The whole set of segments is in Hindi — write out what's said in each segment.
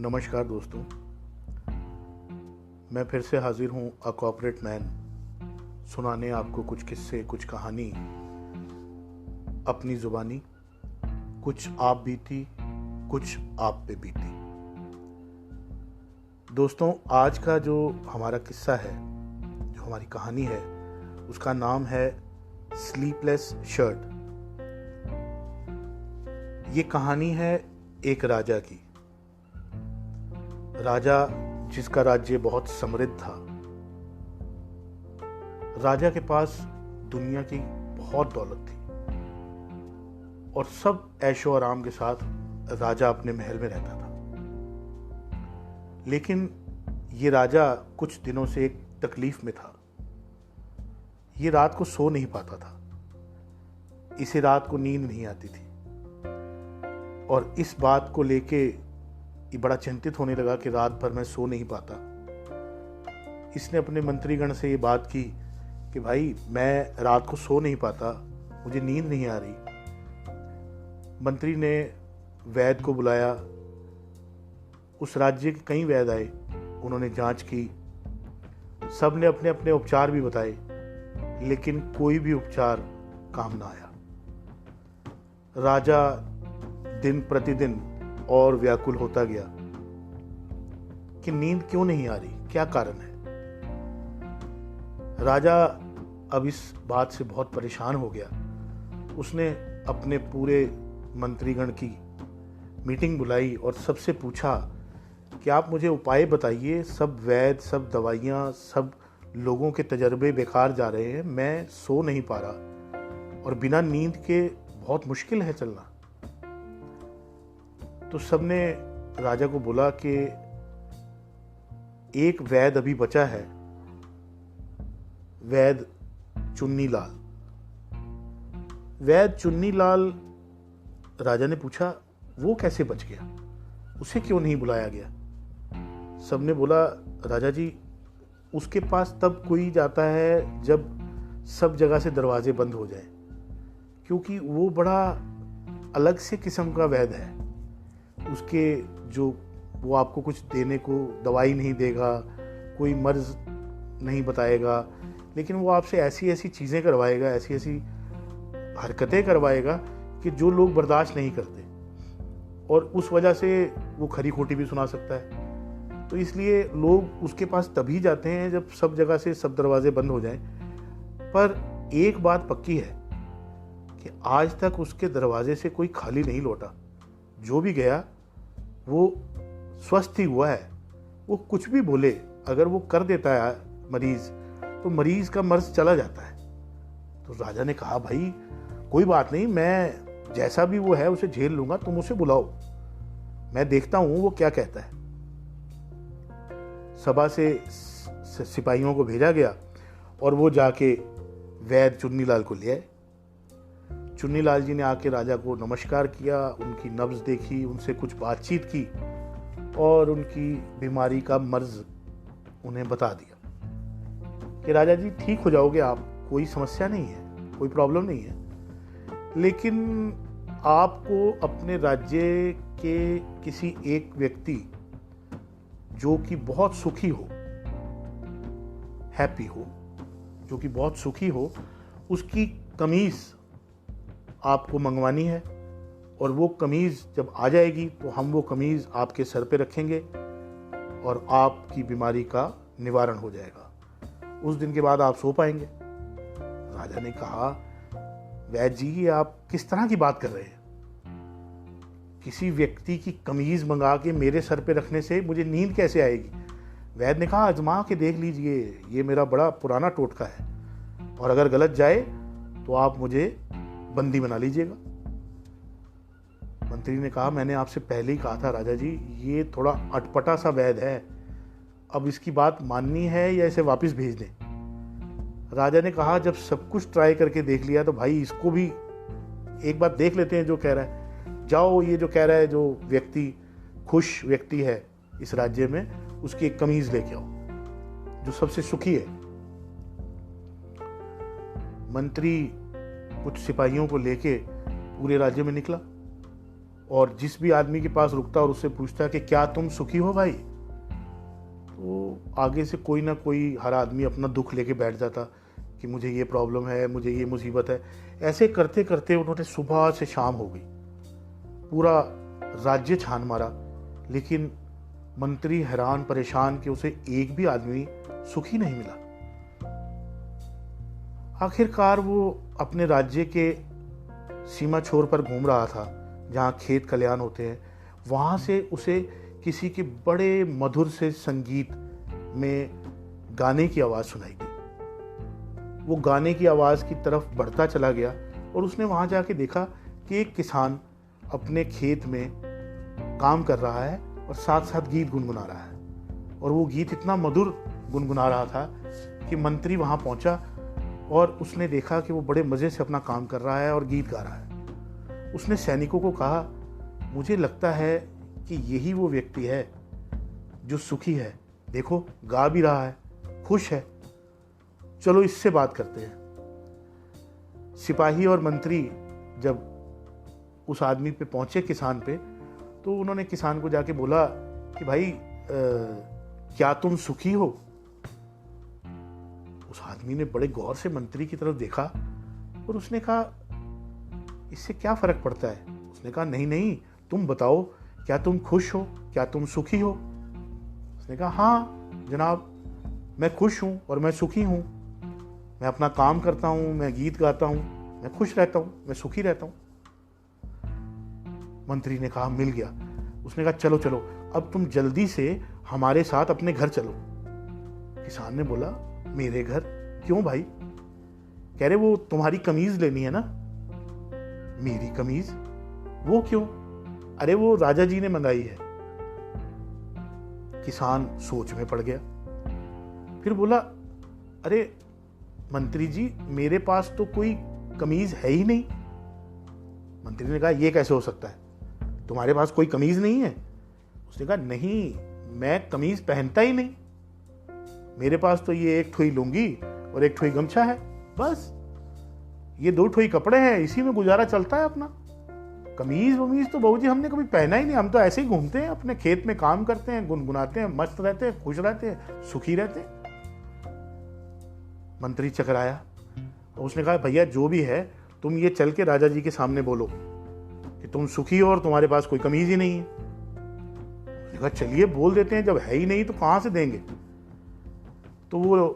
नमस्कार दोस्तों, मैं फिर से हाजिर हूँ अ कॉर्पोरेट मैन सुनाने आपको कुछ किस्से, कुछ कहानी अपनी ज़ुबानी। कुछ आप बीती, कुछ आप पे बीती। दोस्तों, आज का जो हमारा किस्सा है, जो हमारी कहानी है, उसका नाम है स्लीपलेस शर्ट। ये कहानी है एक राजा की। राजा जिसका राज्य बहुत समृद्ध था। राजा के पास दुनिया की बहुत दौलत थी और सब ऐशो आराम के साथ राजा अपने महल में रहता था। लेकिन ये राजा कुछ दिनों से एक तकलीफ में था। ये रात को सो नहीं पाता था। इसे रात को नींद नहीं आती थी और इस बात को लेके ये बड़ा चिंतित होने लगा कि रात भर मैं सो नहीं पाता। इसने अपने मंत्रीगण से ये बात की कि भाई, मैं रात को सो नहीं पाता, मुझे नींद नहीं आ रही। मंत्री ने वैद्य को बुलाया। उस राज्य के कई वैद्य आए, उन्होंने जांच की। सब ने अपने अपने उपचार भी बताए, लेकिन कोई भी उपचार काम ना आया। राजा दिन प्रतिदिन और व्याकुल होता गया कि नींद क्यों नहीं आ रही, क्या कारण है। राजा अब इस बात से बहुत परेशान हो गया। उसने अपने पूरे मंत्रीगण की मीटिंग बुलाई और सबसे पूछा कि आप मुझे उपाय बताइए। सब वैद्य, सब दवाइयाँ, सब लोगों के तजर्बे बेकार जा रहे हैं। मैं सो नहीं पा रहा और बिना नींद के बहुत मुश्किल है चलना। तो सबने राजा को बोला कि एक वैद्य अभी बचा है, वैद्य चुन्नीलाल। वैद्य चुन्नीलाल। राजा ने पूछा, वो कैसे बच गया, उसे क्यों नहीं बुलाया गया। सबने बोला, राजा जी, उसके पास तब कोई जाता है जब सब जगह से दरवाजे बंद हो जाए, क्योंकि वो बड़ा अलग से किस्म का वैद्य है। उसके जो वो आपको कुछ देने को दवाई नहीं देगा, कोई मर्ज नहीं बताएगा, लेकिन वो आपसे ऐसी ऐसी चीज़ें करवाएगा, ऐसी ऐसी हरकतें करवाएगा कि जो लोग बर्दाश्त नहीं करते, और उस वजह से वो खरी खोटी भी सुना सकता है। तो इसलिए लोग उसके पास तभी जाते हैं जब सब जगह से सब दरवाजे बंद हो जाएं। पर एक बात पक्की है कि आज तक उसके दरवाजे से कोई खाली नहीं लौटा। जो भी गया वो स्वस्थ ही हुआ है। वो कुछ भी बोले, अगर वो कर देता है मरीज, तो मरीज का मर्ज चला जाता है। तो राजा ने कहा, भाई कोई बात नहीं, मैं जैसा भी वो है उसे झेल लूंगा, तुम उसे बुलाओ, मैं देखता हूं वो क्या कहता है। सभा से सिपाहियों को भेजा गया और वो जाके वैद्य चुन्नीलाल को ले आए। चुन्नीलाल जी ने आके राजा को नमस्कार किया, उनकी नब्ज देखी, उनसे कुछ बातचीत की और उनकी बीमारी का मर्ज उन्हें बता दिया कि राजा जी, ठीक हो जाओगे आप, कोई समस्या नहीं है, कोई प्रॉब्लम नहीं है, लेकिन आपको अपने राज्य के किसी एक व्यक्ति जो कि बहुत सुखी हो, हैप्पी हो, जो कि बहुत सुखी हो, उसकी कमीज आपको मंगवानी है। और वो कमीज जब आ जाएगी तो हम वो कमीज आपके सर पे रखेंगे और आपकी बीमारी का निवारण हो जाएगा। उस दिन के बाद आप सो पाएंगे। राजा ने कहा, वैद्य जी, ये आप किस तरह की बात कर रहे हैं। किसी व्यक्ति की कमीज मंगा के मेरे सर पे रखने से मुझे नींद कैसे आएगी। वैद्य ने कहा, आजमा के देख लीजिए, ये मेरा बड़ा पुराना टोटका है, और अगर गलत जाए तो आप मुझे बंदी बना लीजिएगा। मंत्री ने कहा, मैंने आपसे पहले ही कहा था राजा जी, ये थोड़ा अटपटा सा वैद्य है, अब इसकी बात माननी है या इसे वापस भेज दें। राजा ने कहा, जब सब कुछ ट्राई करके देख लिया तो भाई इसको भी एक बार देख लेते हैं जो कह रहा है। जाओ, ये जो कह रहा है, जो व्यक्ति खुश व्यक्ति है इस राज्य में, उसकी एक कमीज लेके आओ जो सबसे सुखी है। मंत्री कुछ सिपाहियों को लेके पूरे राज्य में निकला और जिस भी आदमी के पास रुकता और उससे पूछता कि क्या तुम सुखी हो भाई, तो आगे से कोई ना कोई हर आदमी अपना दुख लेके बैठ जाता कि मुझे ये प्रॉब्लम है, मुझे ये मुसीबत है। ऐसे करते करते उन्होंने सुबह से शाम हो गई, पूरा राज्य छान मारा, लेकिन मंत्री हैरान परेशान कि उसे एक भी आदमी सुखी नहीं मिला। आखिरकार वो अपने राज्य के सीमा छोर पर घूम रहा था जहाँ खेत खलिहान होते हैं। वहाँ से उसे किसी के बड़े मधुर से संगीत में गाने की आवाज़ सुनाई दी। वो गाने की आवाज़ की तरफ बढ़ता चला गया और उसने वहाँ जाके देखा कि एक किसान अपने खेत में काम कर रहा है और साथ साथ गीत गुनगुना रहा है। और वो गीत इतना मधुर गुनगुना रहा था कि मंत्री वहाँ पहुँचा और उसने देखा कि वो बड़े मज़े से अपना काम कर रहा है और गीत गा रहा है। उसने सैनिकों को कहा, मुझे लगता है कि यही वो व्यक्ति है जो सुखी है, देखो गा भी रहा है, खुश है, चलो इससे बात करते हैं। सिपाही और मंत्री जब उस आदमी पे पहुंचे, किसान पे, तो उन्होंने किसान को जाके बोला कि भाई क्या तुम सुखी हो? उस आदमी ने बड़े गौर से मंत्री की तरफ देखा और उसने कहा, इससे क्या फर्क पड़ता है? उसने कहा, नहीं नहीं, तुम बताओ, क्या तुम खुश हो, क्या तुम सुखी हो? उसने कहा, हाँ जनाब, मैं खुश हूं और मैं सुखी हूं, मैं अपना काम करता हूं, मैं गीत गाता हूं, मैं खुश रहता हूं, मैं सुखी रहता हूं। मंत्री ने कहा, मिल गया। उसने कहा, चलो चलो, अब तुम जल्दी से हमारे साथ अपने घर चलो। किसान ने बोला, मेरे घर? क्यों भाई? कह रहे, वो तुम्हारी कमीज लेनी है ना। मेरी कमीज? वो क्यों? अरे वो राजा जी ने मंगाई है। किसान सोच में पड़ गया, फिर बोला, अरे मंत्री जी, मेरे पास तो कोई कमीज है ही नहीं। मंत्री ने कहा, ये कैसे हो सकता है, तुम्हारे पास कोई कमीज नहीं है? उसने कहा, नहीं, मैं कमीज पहनता ही नहीं, मेरे पास तो ये एक ठोई लुंगी और एक ठोई गमछा है, बस ये दो ठोई कपड़े हैं, इसी में गुजारा चलता है अपना। कमीज वमीज तो बहूजी हमने कभी पहना ही नहीं, हम तो ऐसे ही घूमते हैं, अपने खेत में काम करते हैं, गुनगुनाते हैं, मस्त रहते हैं, खुश रहते हैं, सुखी रहते हैं। मंत्री चकराया और उसने कहा, भैया जो भी है, तुम ये चल के राजा जी के सामने बोलो कि तुम सुखी हो और तुम्हारे पास कोई कमीज ही नहीं है। उसने कहा, चलिए बोल देते हैं, जब है ही नहीं तो कहां से देंगे। तो वो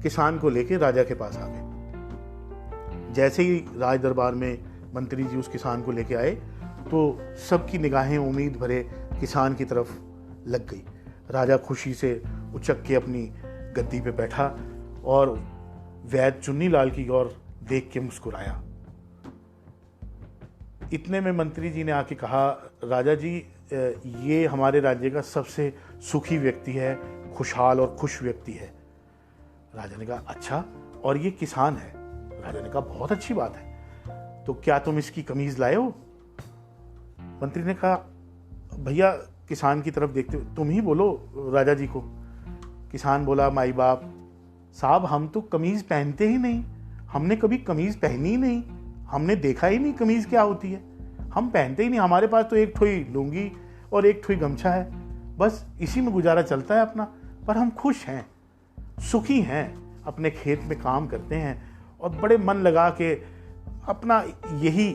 किसान को लेके राजा के पास आ गए। जैसे ही राज दरबार में मंत्री जी उस किसान को लेके आए तो सबकी निगाहें उम्मीद भरे किसान की तरफ लग गई। राजा खुशी से उचक के अपनी गद्दी पे बैठा और वैद्य चुन्नीलाल की ओर देख के मुस्कुराया। इतने में मंत्री जी ने आके कहा, राजा जी, ये हमारे राज्य का सबसे सुखी व्यक्ति है, खुशहाल और खुश व्यक्ति है। राजा ने कहा, अच्छा, और ये किसान है? राजा ने कहा, बहुत अच्छी बात है, तो क्या तुम इसकी कमीज लाए हो? मंत्री ने कहा, भैया किसान की तरफ देखते हुए, तुम ही बोलो राजा जी को। किसान बोला, माई बाप साहब, हम तो कमीज पहनते ही नहीं, हमने कभी कमीज पहनी ही नहीं, हमने देखा ही नहीं कमीज क्या होती है, हम पहनते ही नहीं, हमारे पास तो एक ठोई लुंगी और एक ठोई गमछा है, बस इसी में गुजारा चलता है अपना। पर हम खुश हैं, सुखी हैं, अपने खेत में काम करते हैं और बड़े मन लगा के अपना यही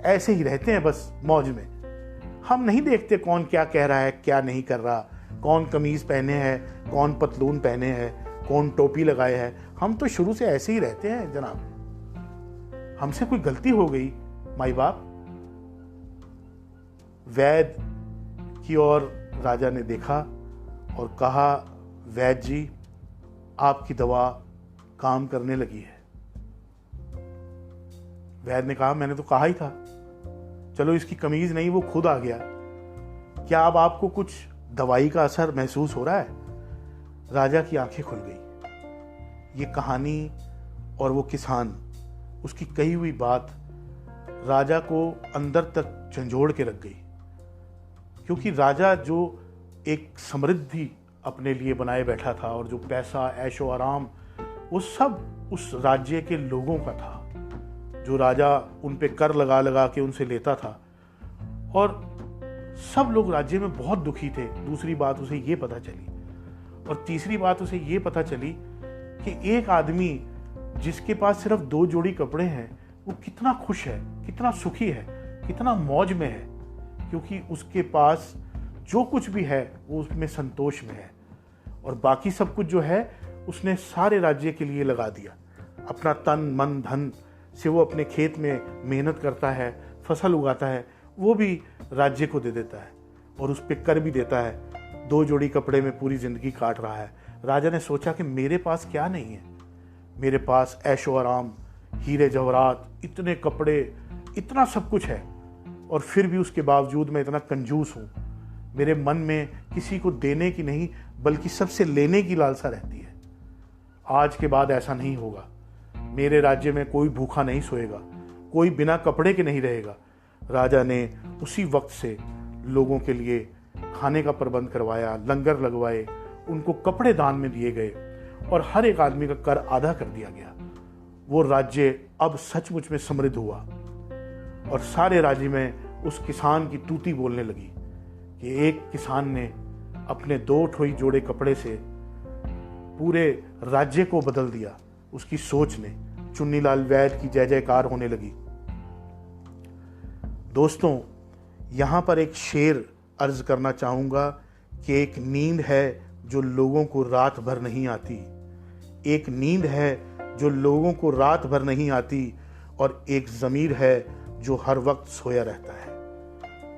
ऐसे ही रहते हैं, बस मौज में। हम नहीं देखते कौन क्या कह रहा है, क्या नहीं कर रहा, कौन कमीज पहने हैं, कौन पतलून पहने हैं, कौन टोपी लगाए है। हम तो शुरू से ऐसे ही रहते हैं जनाब, हमसे कोई गलती हो गई माई बाप। वैद्य की ओर राजा ने देखा और कहा, वैद्य जी, आपकी दवा काम करने लगी है। वैद्य ने कहा, मैंने तो कहा ही था, चलो इसकी कमीज नहीं, वो खुद आ गया। क्या अब आपको कुछ दवाई का असर महसूस हो रहा है? राजा की आंखें खुल गई। ये कहानी और वो किसान, उसकी कही हुई बात राजा को अंदर तक झंझोड़ के रख गई, क्योंकि राजा जो एक समृद्धि अपने लिए बनाए बैठा था और जो पैसा, ऐशो आराम, वो सब उस राज्य के लोगों का था। जो राजा उन पे कर लगा लगा के उनसे लेता था, और सब लोग राज्य में बहुत दुखी थे। दूसरी बात उसे ये पता चली, और तीसरी बात उसे ये पता चली कि एक आदमी जिसके पास सिर्फ 2 जोड़ी कपड़े हैं वो कितना खुश है, कितना सुखी है, कितना मौज में है, क्योंकि उसके पास जो कुछ भी है वो उसमें संतोष में है। और बाकी सब कुछ जो है उसने सारे राज्य के लिए लगा दिया। अपना तन मन धन से वो अपने खेत में मेहनत करता है, फसल उगाता है, वो भी राज्य को दे देता है और उस पर कर भी देता है। 2 जोड़ी कपड़े में पूरी जिंदगी काट रहा है। राजा ने सोचा कि मेरे पास क्या नहीं है, मेरे पास ऐशो आराम, हीरे जवाहरात, इतने कपड़े, इतना सब कुछ है, और फिर भी उसके बावजूद मैं इतना कंजूस हूँ। मेरे मन में किसी को देने की नहीं बल्कि सबसे लेने की लालसा रहती है। आज के बाद ऐसा नहीं होगा। मेरे राज्य में कोई भूखा नहीं सोएगा, कोई बिना कपड़े के नहीं रहेगा। राजा ने उसी वक्त से लोगों के लिए खाने का प्रबंध करवाया, लंगर लगवाए, उनको कपड़े दान में दिए गए और हर एक आदमी का कर आधा कर दिया गया। वो राज्य अब सचमुच में समृद्ध हुआ और सारे राज्य में उस किसान की तूती बोलने लगी कि एक किसान ने अपने 2 ठोई जोड़े कपड़े से पूरे राज्य को बदल दिया। उसकी सोच ने। चुन्नीलाल वैद की जय जयकार होने लगी। दोस्तों, यहाँ पर एक शेर अर्ज करना चाहूँगा कि एक नींद है जो लोगों को रात भर नहीं आती, एक नींद है जो लोगों को रात भर नहीं आती, और एक ज़मीर है जो हर वक्त सोया रहता है।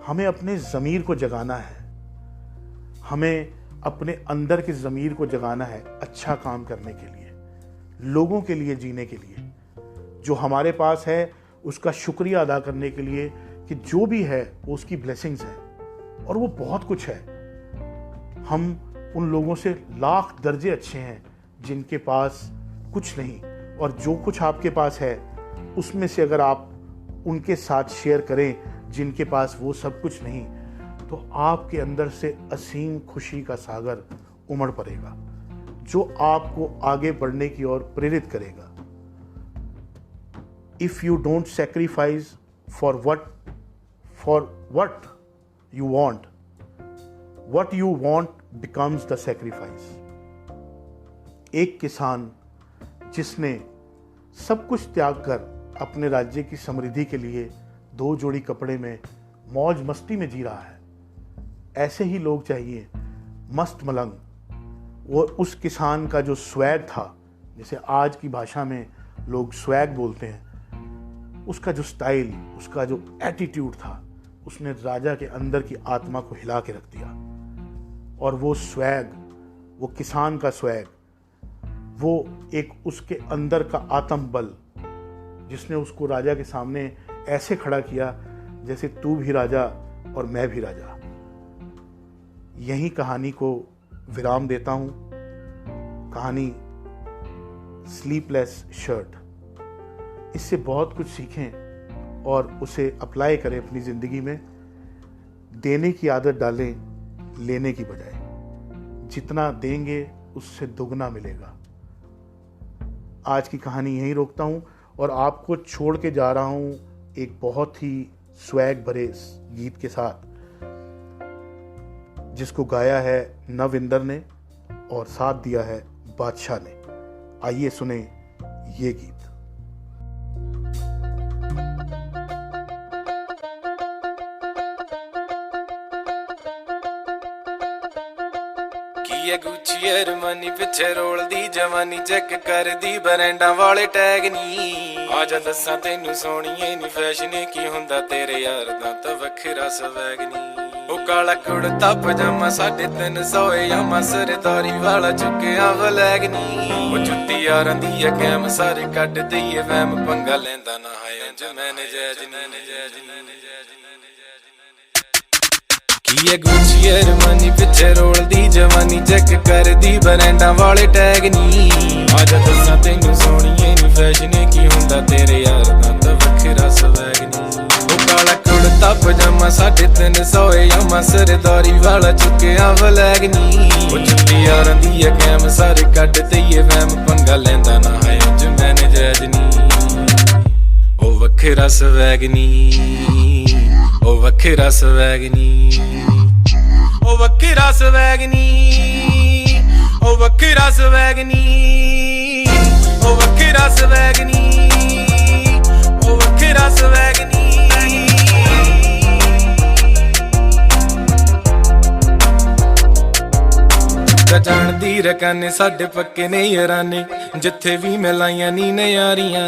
हमें अपने ज़मीर को जगाना है, हमें अपने अंदर के ज़मीर को जगाना है अच्छा काम करने के लिए, लोगों के लिए जीने के लिए। जो हमारे पास है उसका शुक्रिया अदा करने के लिए कि जो भी है वो उसकी ब्लेसिंग्स है, और वो बहुत कुछ है। हम उन लोगों से लाख दर्जे अच्छे हैं जिनके पास कुछ नहीं, और जो कुछ आपके पास है उसमें से अगर आप उनके साथ शेयर करें जिनके पास वो सब कुछ नहीं, तो आपके अंदर से असीम खुशी का सागर उमड़ पड़ेगा जो आपको आगे बढ़ने की ओर प्रेरित करेगा। If you don't sacrifice for what you want, what you want becomes the sacrifice। एक किसान जिसने सब कुछ त्याग कर अपने राज्य की समृद्धि के लिए 2 जोड़ी कपड़े में मौज मस्ती में जी रहा है, ऐसे ही लोग चाहिए, मस्त मलंग। वो उस किसान का जो स्वैग था, जैसे आज की भाषा में लोग स्वैग बोलते हैं, उसका जो स्टाइल, उसका जो एटीट्यूड था, उसने राजा के अंदर की आत्मा को हिला के रख दिया। और वो स्वैग, वो किसान का स्वैग, वो एक उसके अंदर का आत्म बल जिसने उसको राजा के सामने ऐसे खड़ा किया जैसे तू भी राजा और मैं भी राजा। यही कहानी को विराम देता हूं। कहानी स्लीपलेस शर्ट, इससे बहुत कुछ सीखें और उसे अप्लाई करें अपनी ज़िंदगी में। देने की आदत डालें लेने की बजाय। जितना देंगे उससे दुगना मिलेगा। आज की कहानी यहीं रोकता हूँ और आपको छोड़ के जा रहा हूँ एक बहुत ही स्वैग भरे गीत के साथ, जिसको गाया है नविंदर ने और साथ दिया है बादशाह ने। आइए सुने ये गीत। ये गुच्ची अरमानी पिछे रोलदी जवानी चेक करदी ब्रांडा वाले टैग नी। आजा दस्सां तैनू सोहणीए नी फैशन की हुंदा तेरे यार दा तां वखरा स्वैग नी। ओ काला कुड़ता पजामा 350 यामा सरदारी वाला चुक्किया फ्लैग नी। ओ जुत्ती यारां दी ऐ कैम सारे कड्ड दईए वैम पंगा लैंदा ना है अंज मैंने जैज नी। ये गुच्ची अरमानी पिछे रोलदी जवानी चेक करदी ब्रांडा वाले टैग नी। आजा दस्सां तैनू सोहणीए नी फैशन की हुंदा तेरे यार दा तां वखरा स्वैग नी। ओ काला कुड़ता पजामा 350 यामा सरदारी वाला चुक्किया फ्लैग नी। ओ जुत्ती यारां दी ऐ कैम सारे कड्ड दईए वैम पंगा लैंदा ना है अंज मैंने जैज नी। ओ वखरा स्वैग नी। ਉਹ ਵੱਖਰਾ ਸਵੈਗ ਨੀ, ਉਹ ਵੱਖਰਾ ਸਵੈਗ ਨੀ, ਉਹ ਵੱਖਰਾ ਸਵੈਗ ਨੀ, ਉਹ ਵੱਖਰਾ ਸਵੈਗ ਨੀ, ਉਹ ਵੱਖਰਾ ਸਵੈਗ ਨੀ। ਜਾਣਦੀ ਰਕਾਨੇ ਸਾਡੇ ਪੱਕੇ ਨੇ ਯਾਰਾਨੇ, ਜਿੱਥੇ ਵੀ ਮਿਲਾਈਆਂ ਨੀ ਨਜ਼ਾਰੀਆਂ।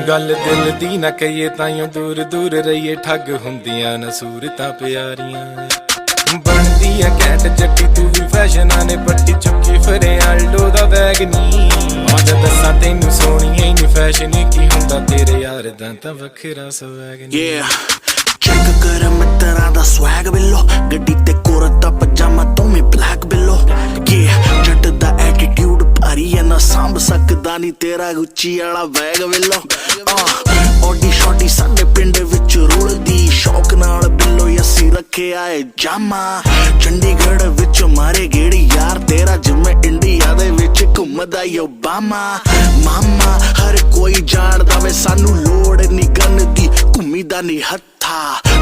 ਗੱਲ ਦਿਲ ਦੀ ਨਾ ਕਹੀਏ ਤਾਈਓ ਦੂਰ ਦੂਰ ਰਹੀਏ, ਠੱਗ ਹੁੰਦੀਆਂ ਨਾ ਸੂਰਤਾਂ ਪਿਆਰੀਆਂ। ਬਣਦੀ ਆ ਕੈਟ ਜੱਟੀ ਤੂੰ ਵੀ ਫੈਸ਼ਨਾਂ ਨੇ ਪੱਟੀ ਚੁੱਕੀ ਫਿਰੇ ਆਲਡੋ ਦਾ ਬੈਗ ਨੀ। ਆਜਾ ਦੱਸਾਂ ਤੈਨੂੰ ਸੋਹਣੀਏ ਨੀ ਫੈਸ਼ਨ ਕੀ ਹੁੰਦਾ ਤੇਰੇ ਯਾਰ ਦਾ ਤਾਂ ਵੱਖਰਾ ਸਵੈਗ ਨੀ। ਚੈੱਕ ਕਰ ਮਿੱਤਰਾਂ ਦਾ ਸਵੈਗ ਬਿੱਲੋ, ਗੱਡੀ ਤੇ ਕੁਰਤਾ ਪਜਾਮਾ ਤੂੰ ਵੀ ਬਲੈਕ ਬਿੱਲੋ। ਜੱਟ ਦਾ ਐਟੀਟਿਊਡ ਭਾਰੀ ਐ ਨਾ ਸਾਂਭ ਸਕਦਾ ਨੀ ਤੇਰਾ ਗੁੱਚੀ ਵਾਲਾ ਬੈਗ ਬਿੱਲੋ। ਓਡੀ ਸ਼ੋਟੀ ਸਾਡੇ ਪਿੰਡ ਵਿੱਚ ਰੁਲਦੀ ਸ਼ੌਕ ਨਾਲ ਬਿੱਲੋ, ਅਸੀਂ ਰੱਖਿਆ ਏ ਜਾਮਾ। ਚੰਡੀਗੜ੍ਹ ਵਿੱਚ ਮਾਰੇ ਗੇੜੀ ਯਾਰ ਤੇਰਾ, ਜਿਵੇਂ ਇੰਡੀਆ ਦੇ ਵਿੱਚ ਘੁੰਮਦਾ ਓਬਾਮਾ। ਮਾਮਾ ਹਰ ਕੋਈ ਜਾਣਦਾ ਵੇ ਸਾਨੂੰ ਲੋੜ ਨੀ ਗਨ ਦੀ, ਘੁੰਮੀਦਾ ਨੀ ਹੱਥਾ।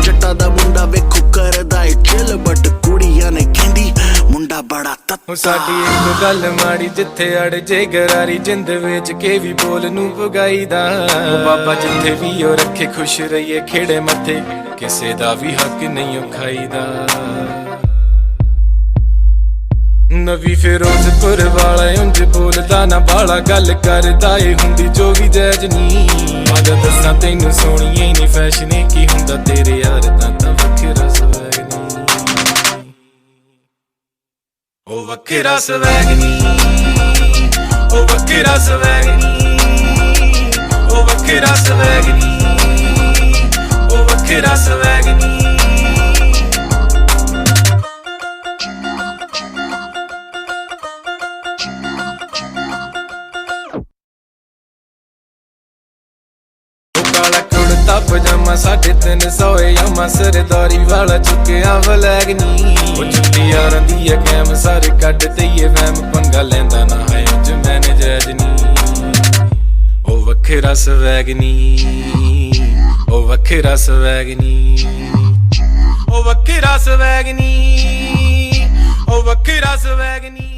ਜੱਟਾਂ ਦਾ ਮੁੰਡਾ ਵੇਖੋ ਕਰਦਾ ਏ ਚਿਲ, ਬਟ ਕੁੜੀਆਂ ਨੇ ਕਹਿੰਦੀ ਮੁੰਡਾ ਬੜਾ ਤੱਤਾ। ਸਾਡੀ ਇੱਕ ਗੱਲ ਮਾੜੀ ਜਿੱਥੇ ਅੜ ਜੇ ਗਰਾਰੀ, ਜਿੰਦ ਵੇਚ ਕੇ ਵੀ ਬੋਲ ਨੂੰ ਪੁਗਾਈਦਾ। ਬਾਬਾ ਜਿੱਥੇ ਵੀ ਉਹ ਰੱਖੇ ਖੁਸ਼ ਰਹੀਏ ਖੇੜੇ ਮੱਥੇ, ਕਿਸੇ ਦਾ ਵੀ ਹੱਕ ਨਹੀਂ ਉਹ ਖਾਈਦਾ। ਨਵੀਂ ਫਿਰੋਜ਼ਪੁਰ ਵਾਲਾ ਉਂਝ ਬੋਲਦਾ ਨਾ ਬਾਲਾ, ਗੱਲ ਕਰਦਾ ਏ ਹੁੰਦੀ ਜੋ ਵੀ ਜੈਜ ਨੀ। ਆਜਾ ਦੱਸਾਂ ਤੈਨੂੰ ਸੋਹਣੀਏ ਨੀ ਫੈਸ਼ਨ ਕੀ ਹੁੰਦਾ ਤੇਰੇ ਯਾਰ ਦਾ ਤਾਂ ਵੱਖਰਾ ਸਵੈਗ ਨੀ। ਉਹ ਵੱਖਰਾ ਸਵੈਗ ਨੀ, ਉਹ ਵੱਖਰਾ ਸਵੈਗ ਨੀ, ਉਹ ਵੱਖਰਾ ਸਵੈਗ ਨੀ, ਉਹ ਵੱਖਰਾ ਸਵੈਗ ਨੀ। ਕਾਲਾ ਕੁੜਤਾ ਪਜਾਮਾ 350 ਯਾਮਾ, ਸਰਦਾਰੀ ਵਾਲਾ ਚੁੱਕਿਆ ਬਲੈਗ ਨੀ। ਉਹ ਚੁੱਟੀ ਯਾਰਾਂ ਦੀ ਆ ਕੈਮ ਸਾਰੇ ਕੱਢ ਤਈਏ ਵਹਿਮ, ਪੰਗਾ ਲੈਂਦਾ ਨਾ ਹੈ ਉਂਝ ਮੈਨੇ ਜੈਜ ਨੀ। ਉਹ ਵੱਖਰਾ ਸਵੈਗ ਨੀ, ਉਹ ਵੱਖਰਾ ਸਵੈਗ ਨੀ, ਉਹ ਵੱਖਰਾ ਸਵੈਗ ਨੀ, ਉਹ ਵੱਖਰਾ ਸਵੈਗ ਨੀ।